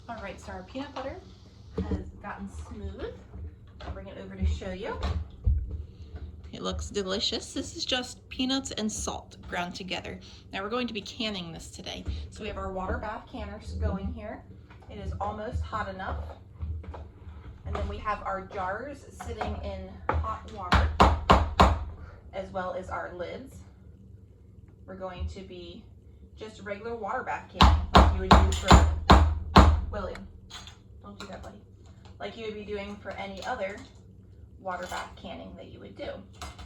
All right, so our peanut butter has gotten smooth. I'll bring it over to show you. It looks delicious. This is just peanuts and salt ground together. Now we're going to be canning this today. So we have our water bath canners going here. It is almost hot enough. And then we have our jars sitting in hot water, as well as our lids. We're going to be just regular water bath canning, like you would do for William. Don't do that, buddy. Like you would be doing for any other water bath canning that you would do.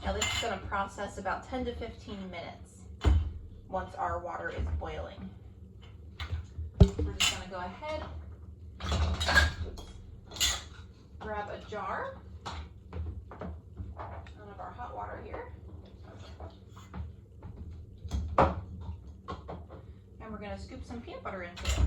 Now this is going to process about 10 to 15 minutes once our water is boiling. We're just going to go ahead, grab a jar out of our hot water here, and we're going to scoop some peanut butter into it.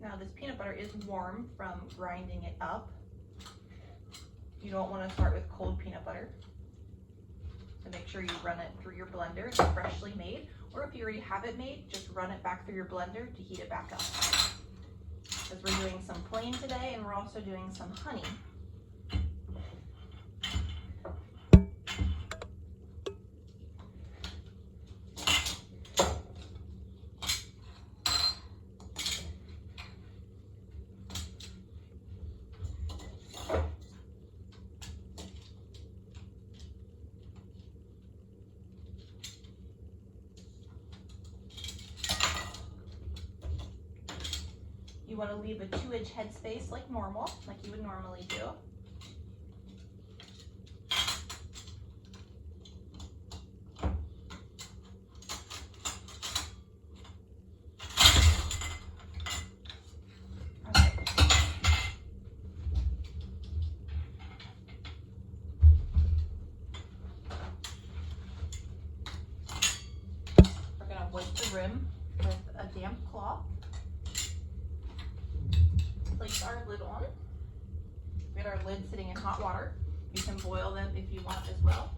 Now this peanut butter is warm from grinding it up. You don't want to start with cold peanut butter. So make sure you run it through your blender. It's freshly made. Or if you already have it made, just run it back through your blender to heat it back up. Because we're doing some plain today and we're also doing some honey. You want to leave a 2-inch headspace like normal, like you would normally do. Okay. We're going to wipe the rim with a damp cloth. Place our lid on. We got our lid sitting in hot water. You can boil them if you want as well.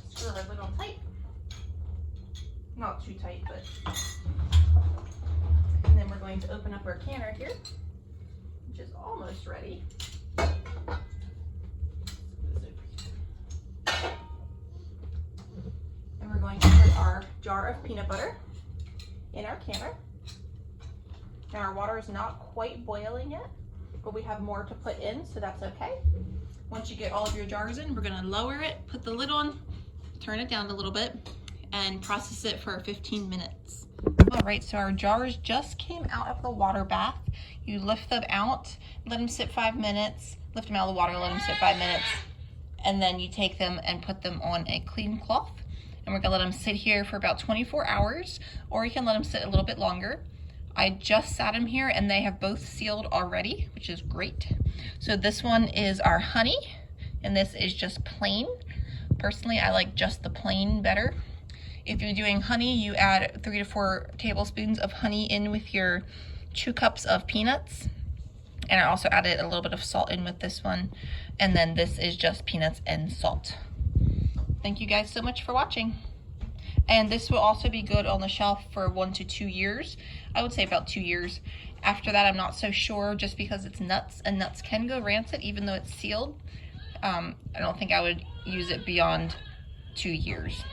Screw our lid on tight. Not too tight, but. And then we're going to open up our canner here, which is almost ready. And we're going to put our jar of peanut butter in our canner. Now our water is not quite boiling yet, but we have more to put in, so that's okay. Once you get all of your jars in, we're gonna lower it, put the lid on, turn it down a little bit, and process it for 15 minutes. All right, so our jars just came out of the water bath. You lift them out, let them sit 5 minutes, lift them out of the water, let them sit 5 minutes, and then you take them and put them on a clean cloth. And we're gonna let them sit here for about 24 hours, or you can let them sit a little bit longer. I just sat them here and they have both sealed already, which is great. So this one is our honey, and this is just plain. Personally, I like just the plain better. If you're doing honey, you add 3 to 4 tablespoons of honey in with your 2 cups of peanuts. And I also added a little bit of salt in with this one. And then this is just peanuts and salt. Thank you guys so much for watching. And this will also be good on the shelf for 1 to 2 years. I would say about 2 years. After that, I'm not so sure, just because it's nuts, and nuts can go rancid even though it's sealed. I don't think I would use it beyond 2 years.